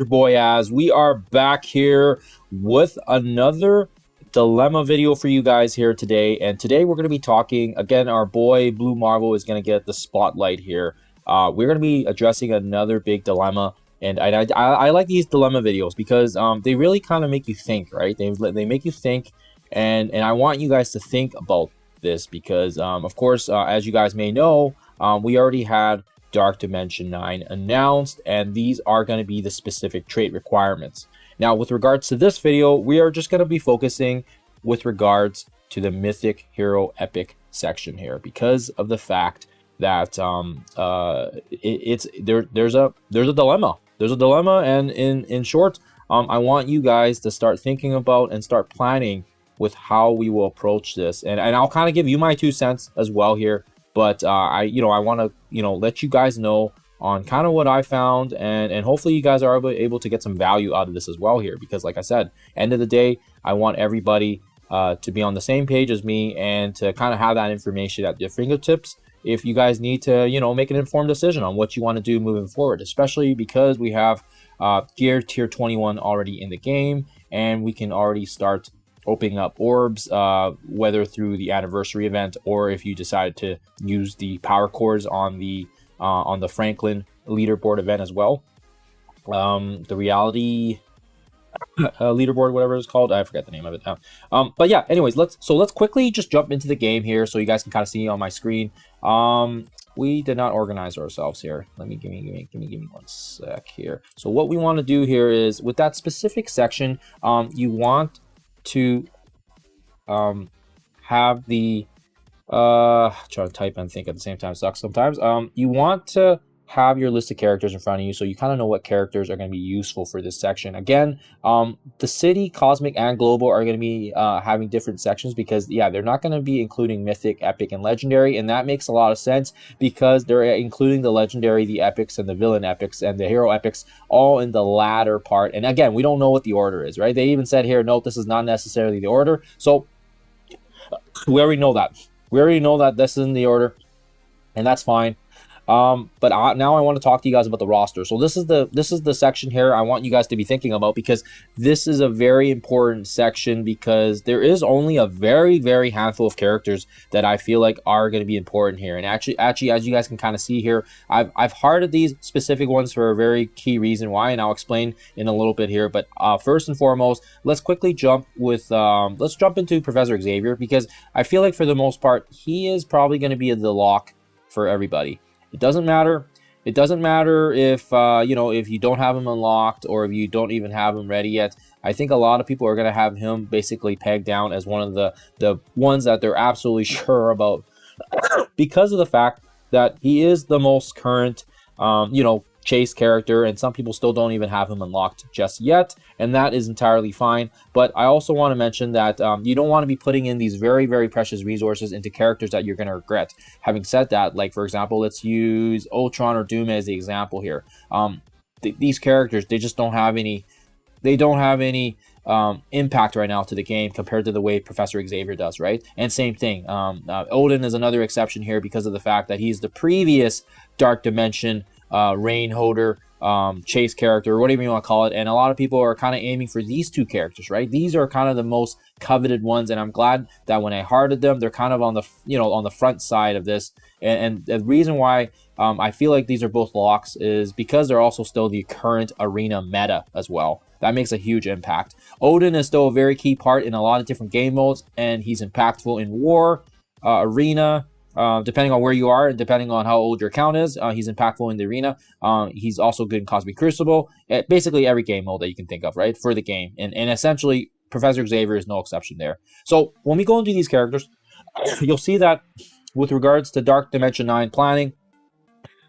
your boy Az. We are back here with another dilemma video for you guys here today. And today we're going to be talking, again, our boy Blue Marvel is going to get the spotlight here. We're going to be addressing another big dilemma. And I like these dilemma videos because they really kind of make you think, right? They make you think. And I want you guys to think about this because, of course, as you guys may know, we already had Dark Dimension 9 announced, and these are going to be the specific trait requirements. Now, with regards to this video, we are just going to be focusing with regards to the Mythic Hero Epic section here because of the fact that there's a dilemma. There's a dilemma, and in short, I want you guys to start thinking about and start planning with how we will approach this, and I'll kind of give you my 2 cents as well here. But I want to let you guys know on kind of what I found, and hopefully you guys are able to get some value out of this as well here, because like I said, end of the day, I want everybody to be on the same page as me and to kind of have that information at their fingertips if you guys need to make an informed decision on what you want to do moving forward, especially because we have gear tier 21 already in the game, and we can already start opening up orbs, whether through the anniversary event or if you decide to use the power cores on the Franklin leaderboard event as well. The reality leaderboard, whatever it's called, I forget the name of it now. But yeah, anyways, let's quickly just jump into the game here so you guys can kind of see on my screen. We did not organize ourselves here. Give me 1 sec here. So what we want to do here is with that specific section, you want to have the try to type and think at the same time sucks sometimes. You want to have your list of characters in front of you so you kind of know what characters are going to be useful for this section. Again, the city, cosmic, and global are going to be having different sections because they're not going to be including mythic, epic, and legendary, and that makes a lot of sense because they're including the legendary, the epics, and the villain epics, and the hero epics all in the latter part. And again, we don't know what the order is, right? They even said here, note, this is not necessarily the order. So we already know that. We already know that this isn't the order, and that's fine. But now I want to talk to you guys about the roster. So this is the section here I want you guys to be thinking about, because this is a very important section because there is only a very, very handful of characters that I feel like are going to be important here. And actually, as you guys can kind of see here, I've hearted these specific ones for a very key reason why, and I'll explain in a little bit here. But first and foremost, let's quickly jump into Professor Xavier, because I feel like for the most part, he is probably going to be the lock for everybody. It doesn't matter. It doesn't matter if if you don't have him unlocked or if you don't even have him ready yet. I think a lot of people are going to have him basically pegged down as one of the ones that they're absolutely sure about because of the fact that he is the most current chase character, and some people still don't even have him unlocked just yet, and that is entirely fine. But I also want to mention that you don't want to be putting in these very, very precious resources into characters that you're going to regret. Having said that, like for example, let's use Ultron or Doom as the example here. These characters, they just don't have any impact right now to the game compared to the way Professor Xavier does, right? And same thing, Odin is another exception here because of the fact that he's the previous Dark Dimension Reign holder, chase character, or whatever you want to call it, and a lot of people are kind of aiming for these two characters, right? These are kind of the most coveted ones, and I'm glad that when I hearted them, they're kind of on the on the front side of this. And the reason why I feel like these are both locks is because they're also still the current arena meta as well. That makes a huge impact. Odin is still a very key part in a lot of different game modes, and he's impactful in war, arena. Depending on where you are and depending on how old your account is, he's impactful in the arena. He's also good in Cosmic Crucible. Basically every game mode that you can think of, right, for the game. And essentially, Professor Xavier is no exception there. So when we go into these characters, you'll see that with regards to Dark Dimension 9 planning,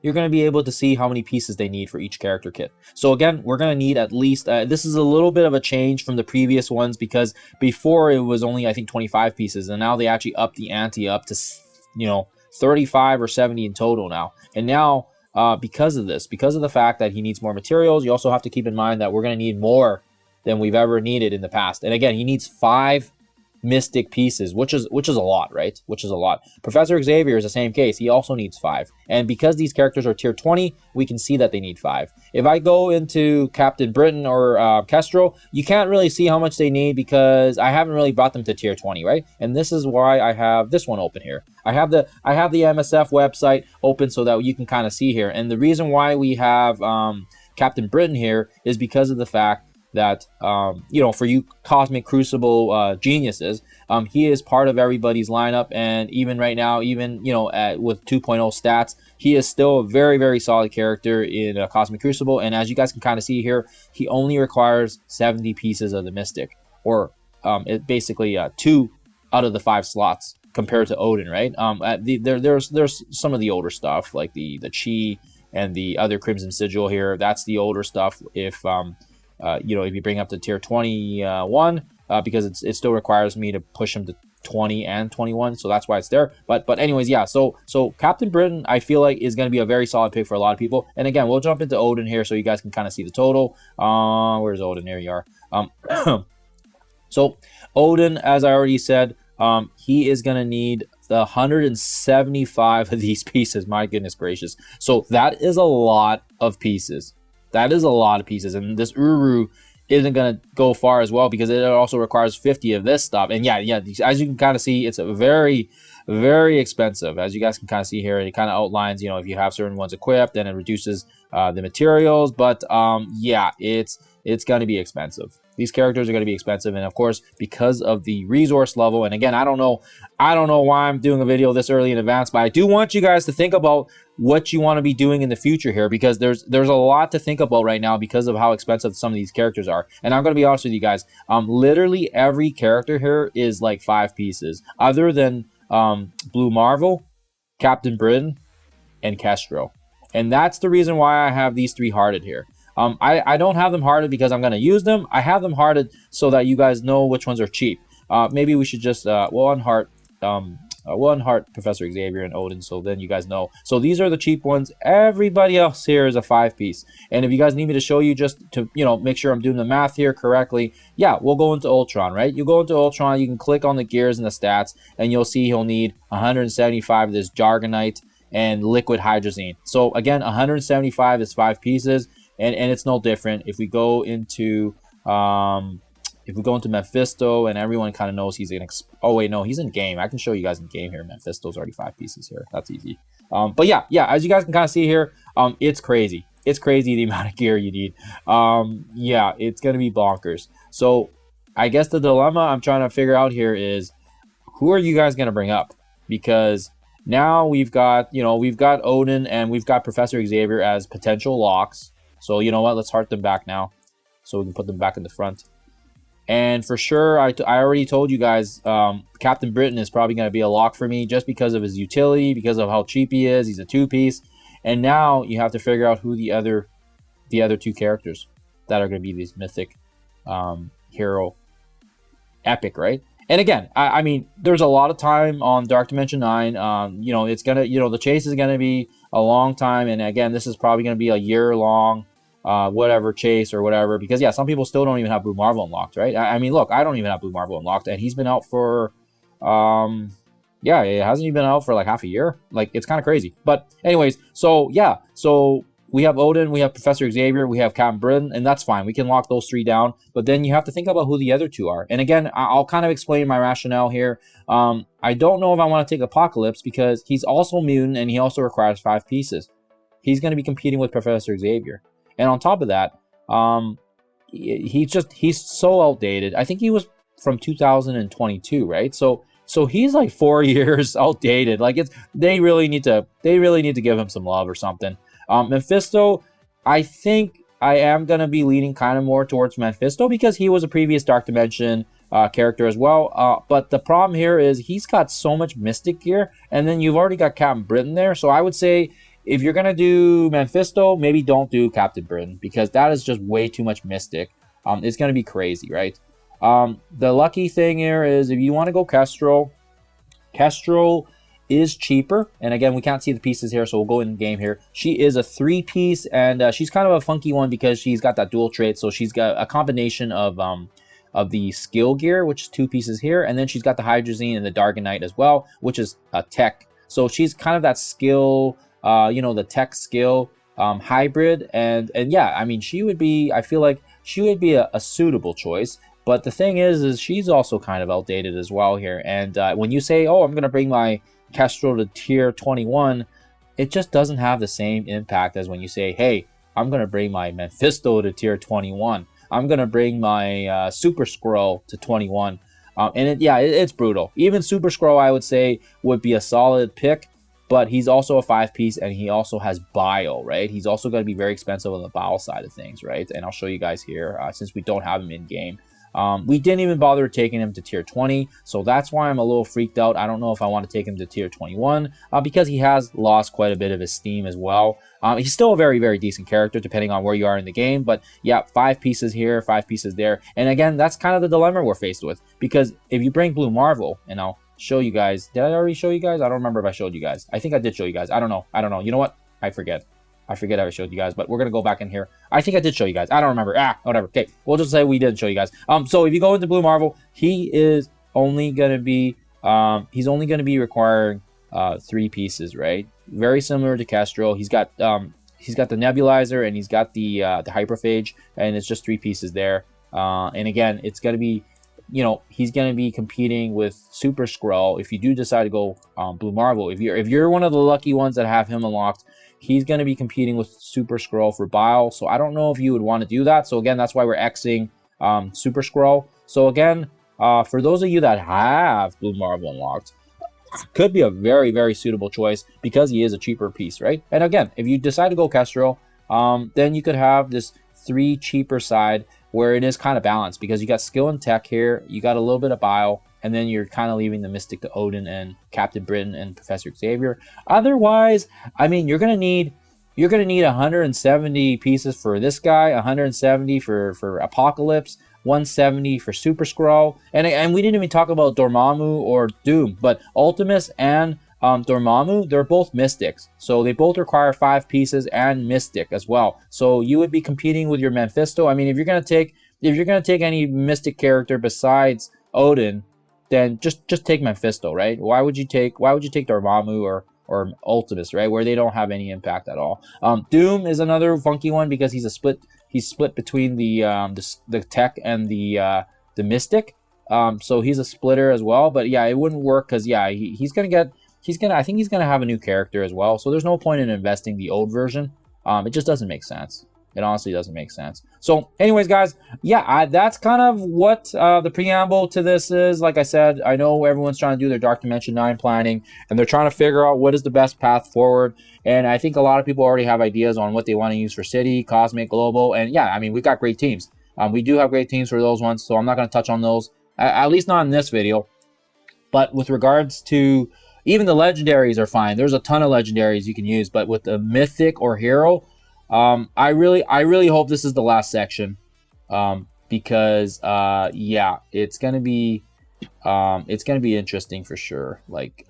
you're going to be able to see how many pieces they need for each character kit. So again, we're going to need at least, this is a little bit of a change from the previous ones because before it was only, I think, 25 pieces, and now they actually upped the ante up to 35 or 70 in total now. And now because of the fact that he needs more materials, you also have to keep in mind that we're going to need more than we've ever needed in the past. And again, he needs 5 Mystic pieces, which is a lot, right? Which is a lot. Professor Xavier is the same case. He also needs 5. And because these characters are tier 20, we can see that they need 5. If I go into Captain Britain or Kestrel, you can't really see how much they need because I haven't really brought them to tier 20, right? And this is why I have this one open here. I have the MSF website open so that you can kind of see here. And the reason why we have Captain Britain here is because of the fact that you know, for you Cosmic Crucible geniuses, he is part of everybody's lineup, and even right now, even, you know, with 2.0 stats, he is still a very, very solid character in Cosmic Crucible. And as you guys can kind of see here, he only requires 70 pieces of the Mystic, or it basically 2 out of the 5 slots compared to Odin, right? There's some of the older stuff like the Chi and the other Crimson Sigil here. That's the older stuff. If you know, if you bring up to tier 21, because it still requires me to push him to 20 and 21, so that's why it's there. But anyways, yeah, so Captain Britain, I feel like, is going to be a very solid pick for a lot of people. And again, we'll jump into Odin here so you guys can kind of see the total. Where's Odin? Here you are. So Odin, as I already said, he is going to need the 175 of these pieces. My goodness gracious. So that is a lot of pieces. That is a lot of pieces, and this Uru isn't going to go far as well because it also requires 50 of this stuff. And yeah, as you can kind of see, it's a very, very expensive. As you guys can kind of see here, it kind of outlines, you know, if you have certain ones equipped, then it reduces the materials. But yeah, it's going to be expensive. These characters are going to be expensive, and of course, because of the resource level. And again, I don't know why I'm doing a video this early in advance, but I do want you guys to think about what you want to be doing in the future here, because there's a lot to think about right now because of how expensive some of these characters are. And I'm going to be honest with you guys, literally every character here is like 5 pieces, other than Blue Marvel, Captain Britain, and Kestrel. And that's the reason why I have these 3 hearted here. I don't have them hearted because I'm going to use them. I have them hearted so that you guys know which ones are cheap. Maybe we should just we'll unheart Professor Xavier and Odin, so then you guys know. So these are the cheap ones. Everybody else here is a 5-piece. And if you guys need me to show you, just to, you know, make sure I'm doing the math here correctly, yeah, we'll go into Ultron, right? You go into Ultron, you can click on the gears and the stats, and you'll see he'll need 175 of this Jargonite and Liquid Hydrazine. So again, 175 is 5 pieces. And it's no different if we go into Mephisto, and everyone kind of knows he's an oh wait, no, he's in game. I can show you guys in game here. Mephisto's already 5 pieces here. That's easy. But yeah, as you guys can kind of see here, it's crazy. It's crazy the amount of gear you need. Yeah, it's gonna be bonkers. So I guess the dilemma I'm trying to figure out here is, who are you guys gonna bring up? Because now we've got Odin and we've got Professor Xavier as potential locks. So you know what? Let's heart them back now, so we can put them back in the front. And for sure, I already told you guys, Captain Britain is probably going to be a lock for me just because of his utility, because of how cheap he is. He's a 2-piece. And now you have to figure out who the other 2 characters that are going to be these mythic hero epic, right? And again, I mean, there's a lot of time on Dark Dimension 9. You know, it's gonna, the chase is gonna be a long time. And again, this is probably gonna be a year-long whatever chase or whatever, because yeah, some people still don't even have Blue Marvel unlocked, right? I mean, look, I don't even have Blue Marvel unlocked, and he's been out for yeah, it hasn't even been out for like half a year. Like, it's kind of crazy. But anyways, so yeah, so we have Odin, we have Professor Xavier, we have Captain Britain, and that's fine. We can lock those 3 down, but then you have to think about who the other 2 are. And again, I'll kind of explain my rationale here. I don't know if I want to take Apocalypse because he's also mutant and he also requires 5 pieces. He's going to be competing with Professor Xavier. And on top of that, he's so outdated. I think he was from 2022, right? So he's like 4 years outdated. Like, they really need to give him some love or something. Mephisto, I think I am gonna be leaning kind of more towards Mephisto because he was a previous Dark Dimension character as well. But the problem here is he's got so much Mystic gear, and then you've already got Captain Britain there. So I would say, if you're gonna do Mephisto, maybe don't do Captain Britain because that is just way too much Mystic. It's gonna be crazy, right? The lucky thing here is if you want to go Kestrel is cheaper. And again, we can't see the pieces here, so we'll go in game here. She is a 3-piece, and she's kind of a funky one because she's got that dual trait. So she's got a combination of of the skill gear, which is 2 pieces here, and then she's got the hydrazine and the Dargonite as well, which is a tech. So she's kind of that skill, you know, the tech skill hybrid, and yeah, I mean, she would be, I feel like she would be a suitable choice. But the thing is she's also kind of outdated as well here. And when you say, oh, I'm going to bring my Kestrel to tier 21, it just doesn't have the same impact as when you say, hey, I'm going to bring my Mephisto to tier 21. I'm going to bring my Super Skrull to 21. And it's brutal. Even Super Skrull, I would say, would be a solid pick. But he's also a 5-piece, and he also has Bile, right? He's also going to be very expensive on the Bile side of things, right? And I'll show you guys here, since we don't have him in-game. We didn't even bother taking him to tier 20, so that's why I'm a little freaked out. I don't know if I want to take him to tier 21, because he has lost quite a bit of his steam as well. He's still a very, very decent character, depending on where you are in the game, but yeah, 5 pieces here, 5 pieces there. And again, that's kind of the dilemma we're faced with, because if you bring Blue Marvel, and I'll show you guys. Did I already show you guys? I don't remember if I showed you guys. I think I did show you guys. I don't know. You know what? I forget if I showed you guys, but we're going to go back in here. I think I did show you guys. I don't remember. Whatever. Okay, we'll just say we did show you guys. So if you go into Blue Marvel, he is only going to be, requiring 3 pieces, right? Very similar to Kestrel. He's got the nebulizer, and he's got the hyperphage, and it's just 3 pieces there. And again, it's going to be, you know, he's going to be competing with Super Skrull if you do decide to go Blue Marvel. If you're one of the lucky ones that have him unlocked, he's going to be competing with Super Skrull for Bile. So I don't know if you would want to do that. So again, that's why we're Xing Super Skrull. So again, for those of you that have Blue Marvel unlocked, could be a very, very suitable choice because he is a cheaper piece, right? And again, if you decide to go Kestrel, then you could have this 3 cheaper side where it is kind of balanced, because you got skill and tech here, you got a little bit of Bile, and then you're kind of leaving the Mystic to Odin and Captain Britain and Professor Xavier. Otherwise, I mean, you're gonna need 170 pieces for this guy, 170 for Apocalypse, 170 for Super Skrull, and we didn't even talk about Dormammu or Doom, but Ultimus and Dormammu, they're both Mystics, so they both require 5 pieces and Mystic as well. So you would be competing with your Mephisto. I mean, if you're gonna take any Mystic character besides Odin, then just take Mephisto, right? Why would you take Dormammu or Ultimus, right? Where they don't have any impact at all. Doom is another funky one because he's split between the tech and the Mystic. So he's a splitter as well. But yeah, it wouldn't work because yeah, I think he's gonna have a new character as well. So there's no point in investing the old version. It just doesn't make sense. It honestly doesn't make sense. So anyways, guys, yeah, that's kind of what the preamble to this is. Like I said, I know everyone's trying to do their Dark Dimension 9 planning, and they're trying to figure out what is the best path forward. And I think a lot of people already have ideas on what they want to use for City, Cosmic, Global. And yeah, I mean, we've got great teams. We do have great teams for those ones, so I'm not going to touch on those, at least not in this video. But with regards to even the legendaries are fine. There's a ton of legendaries you can use, but with the Mythic or Hero, I really hope this is the last section, because yeah, it's gonna be interesting for sure. Like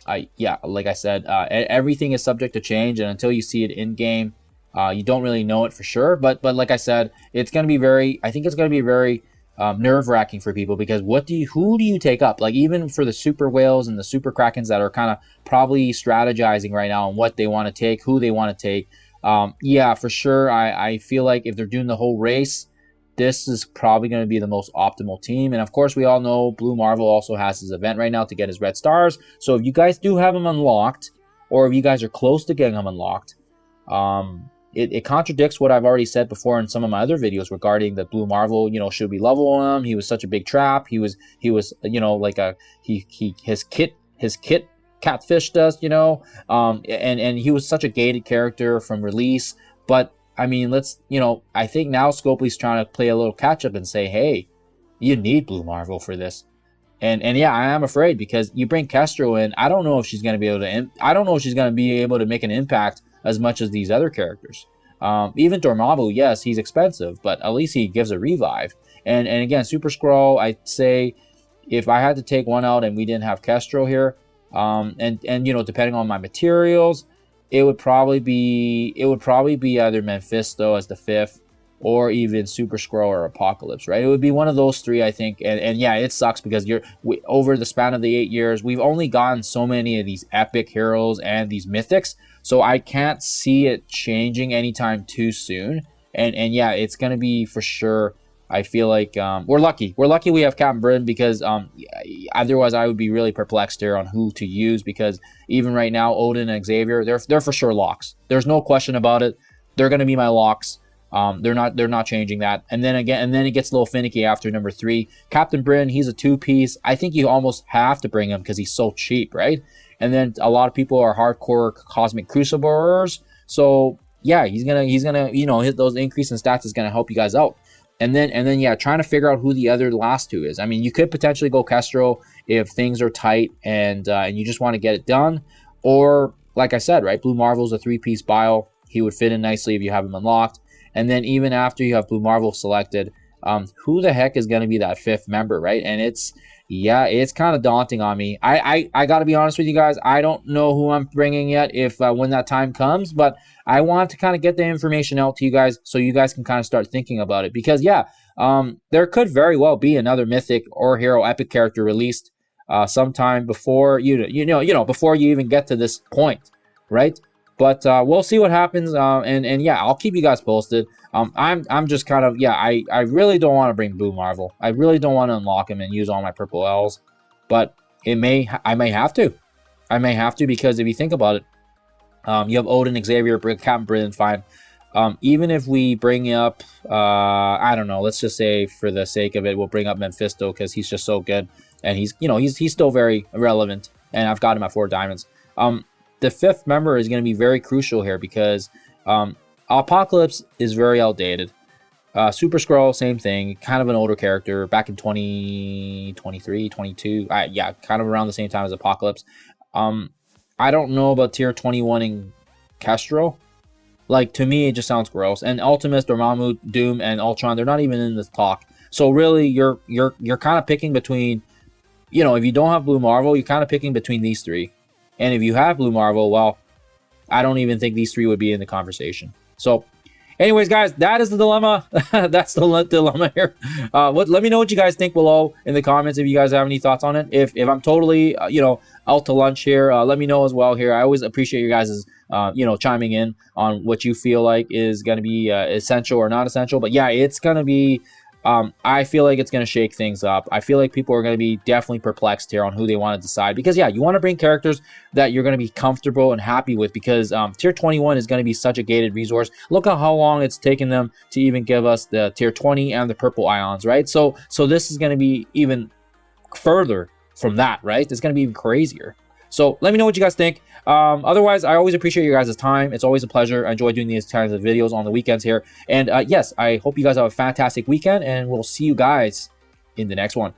like I said, everything is subject to change, and until you see it in game, you don't really know it for sure. But like I said, I think it's gonna be very nerve-wracking for people, because who do you take up? Like, even for the super whales and the super krakens that are kind of probably strategizing right now on what they want to take, who they want to take. Yeah, for sure. I feel like if they're doing the whole race, this is probably going to be the most optimal team. And of course, we all know Blue Marvel also has his event right now to get his red stars. So if you guys do have him unlocked, or if you guys are close to getting him unlocked, it contradicts what I've already said before in some of my other videos regarding the Blue Marvel. You know, should we level him? He was such a big trap. He was, you know, like his kit catfished us, you know, and he was such a gated character from release. But I mean, I think now Scopely's trying to play a little catch up and say, hey, you need Blue Marvel for this. And yeah, I am afraid, because you bring Kestrel in, I don't know if she's going to be able to make an impact as much as these other characters. Even Dormammu, yes, he's expensive, but at least he gives a revive. And again, Super Skrull, I'd say if I had to take one out and we didn't have Kestrel here, and you know, depending on my materials, it would probably be either Mephisto as the 5th, or even Super Skrull or Apocalypse, right? It would be one of those three, I think. And yeah, it sucks because over the span of the 8 years, we've only gotten so many of these epic heroes and these mythics. So I can't see it changing anytime too soon. And yeah, it's going to be for sure. I feel like we're lucky. We're lucky we have Captain Britain because otherwise I would be really perplexed here on who to use, because even right now, Odin and Xavier, they're for sure locks. There's no question about it. They're going to be my locks. They're not changing that. And then it gets a little finicky after number 3. Captain Britain, he's a 2-piece. I think you almost have to bring him because he's so cheap, right? And then a lot of people are hardcore Cosmic Cruciblers. So yeah, he's gonna hit those increase in stats is gonna help you guys out. And then yeah, trying to figure out who the other last 2 is. I mean, you could potentially go Kestrel if things are tight and you just want to get it done. Or like I said, right, Blue Marvel's a 3-piece bio. He would fit in nicely if you have him unlocked. And then even after you have Blue Marvel selected, who the heck is going to be that 5th member, right? And it's kind of daunting on me. I got to be honest with you guys. I don't know who I'm bringing yet if when that time comes, but I want to kind of get the information out to you guys so you guys can kind of start thinking about it. Because yeah, there could very well be another mythic or hero epic character released sometime before before you even get to this point, right? But we'll see what happens, and yeah, I'll keep you guys posted. I'm just kind of, yeah, I really don't want to bring Blue Marvel. I really don't want to unlock him and use all my purple L's, but I may have to. I may have to, because if you think about it, you have Odin, Xavier, Captain Britain, fine. Even if we bring up, I don't know, let's just say for the sake of it, we'll bring up Mephisto because he's just so good, and he's still very relevant, and I've got him at 4 diamonds. The 5th member is going to be very crucial here because Apocalypse is very outdated. Super Skrull, same thing, kind of an older character back in 2023, 22. Yeah, kind of around the same time as Apocalypse. I don't know about tier 21 in Kestrel. Like, to me, it just sounds gross. And Ultimist, Dormammu, Doom, and Ultron, they're not even in this talk. So really, you're kind of picking between, if you don't have Blue Marvel, you're kind of picking between these 3. And if you have Blue Marvel, well, I don't even think these 3 would be in the conversation. So, anyways, guys, that is the dilemma. That's the dilemma here. Let me know what you guys think below in the comments if you guys have any thoughts on it. If I'm totally, out to lunch here, let me know as well here. I always appreciate you guys' chiming in on what you feel like is going to be essential or not essential. But yeah, it's going to be, I feel like it's going to shake things up. I feel like people are going to be definitely perplexed here on who they want to decide. Because yeah, you want to bring characters that you're going to be comfortable and happy with, because tier 21 is going to be such a gated resource. Look at how long it's taken them to even give us the tier 20 and the purple ions, right? So this is going to be even further from that, right? It's going to be even crazier. So let me know what you guys think. Otherwise, I always appreciate you guys' time. It's always a pleasure. I enjoy doing these kinds of videos on the weekends here. And yes, I hope you guys have a fantastic weekend, and we'll see you guys in the next one.